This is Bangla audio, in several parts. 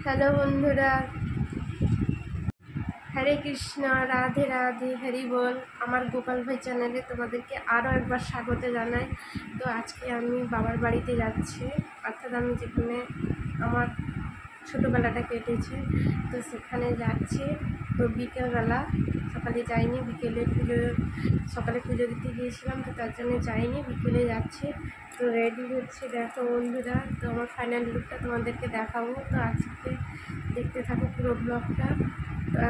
হ্যালো বন্ধুরা, হরে কৃষ্ণ, রাধে রাধে, হরি বল। আমার গোপাল ভাই চ্যানেলে তোমাদেরকে আরও একবার স্বাগত জানাই। তো আজকে আমি বাবার বাড়িতে যাচ্ছি, অর্থাৎ আমি যেখানে আমার ছোটোবেলাটা কেটেছে, তো সেখানে যাচ্ছি। তো বিকেলবেলা, সকালে যাইনি, সকালে পুজো দিতে গিয়েছিলাম, তো তার জন্য যাইনি, বিকেলে যাচ্ছি। তো রেডি হচ্ছে, দেখো বন্ধুরা। তো আমার ফাইনাল লুকটা তোমাদেরকে দেখাবো। তো আজকে দেখতে থাকো পুরো ব্লগটা। তো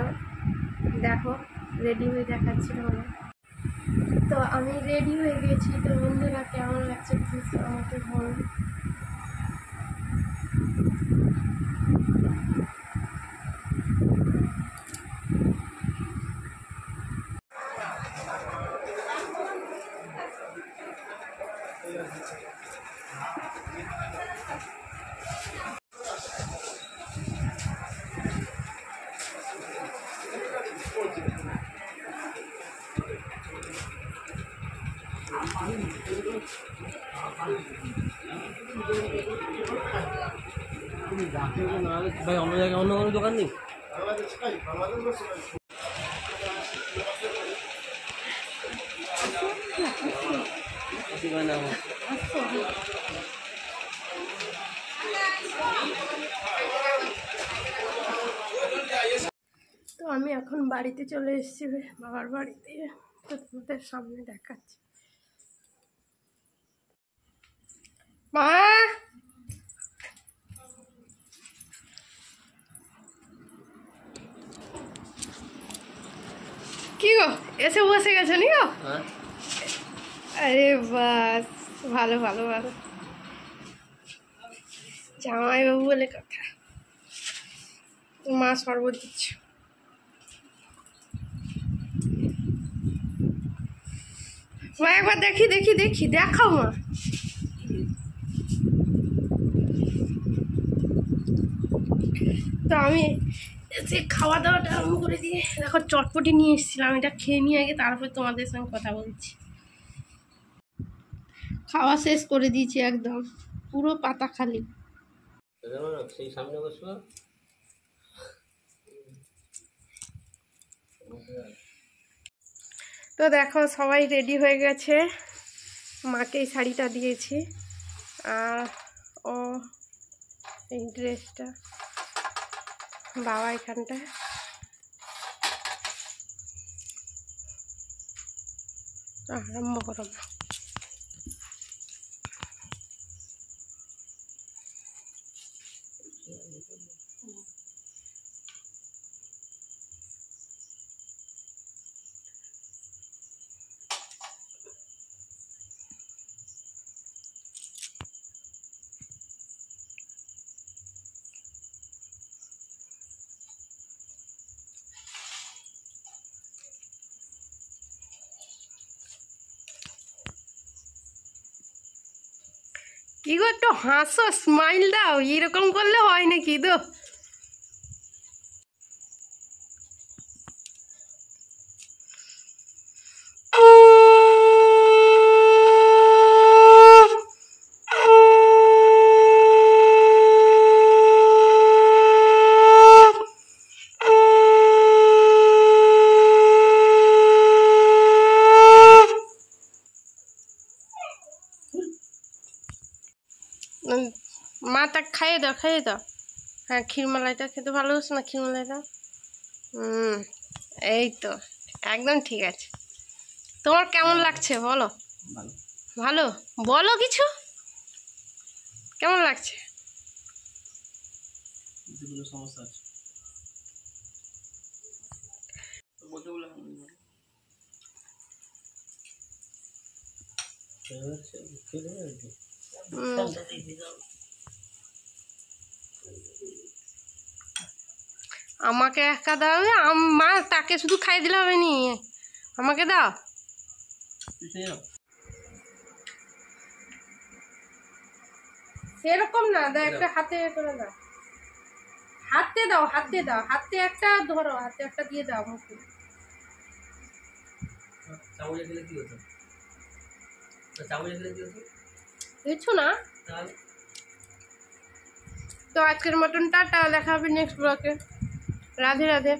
দেখো, রেডি হয়ে দেখাচ্ছি তোমাদের। তো আমি রেডি হয়ে গেছি। তো বন্ধুরা, কেমন লাগছে প্লিজ আমাকে বল। ভাই অন্য জায়গায় অন্য কোনো দোকান নেই? তো আমি এখন বাড়িতে চলে এসেছি, বাবার বাড়িতে। তো তোমাদের সামনে দেখাচ্ছি। মা, কি গো, এসে বসে গেছো নি গো? আরে বাস, ভালো ভালো ভালো, জামাইবাবু বলে কথা। মা শরবত দিচ্ছ। মা একবার দেখি দেখি দেখি, দেখাও মা। তো আমি এসে খাওয়া দাওয়াটা আরম্ভ করে দিয়ে, দেখো চটপটি নিয়ে এসেছিলাম, এটা খেয়ে নিয়ে আগে তারপরে তোমাদের সঙ্গে কথা বলছি। খাওয়া শেষ করে দিয়েছি, একদম পুরো পাতা খালি। সেই সামনে বসবো। তো দেখো, সবাই রেডি হয়ে গেছে। মাকে এই শাড়িটা দিয়েছি, আর ও এই ড্রেসটা, বাবা এখানটা। আরম্ভ করো না। কি গো, একটু হাসো, স্মাইল দাও, এরকম করলে হয় নাকি? তো মাটা খাইয়ে দাও, খাইয়ে দাও। হ্যাঁ, ক্ষীরমালাইটা খেতে ভালোবাসো না? ক্ষীরমালাইটা এই তো, একদম ঠিক আছে। তোমার কেমন লাগছে বলো? ভালো, বলো কিছু, কেমন লাগছে? সমস্যা আছে আমাকে একা দাও, মা তাকে শুধু খাই দিলে হবে নি, আমাকে দাও। সেরকম না, দাও একটা হাতে করে দাও, হাতে দাও, হাতে দাও, হাতে একটা ধরো, হাতে একটা দিয়ে দাও মুখে। কিছু না, তো আজকের মতন টাটা, দেখা হবে নেক্সট ব্লগে। রাধে রাধে।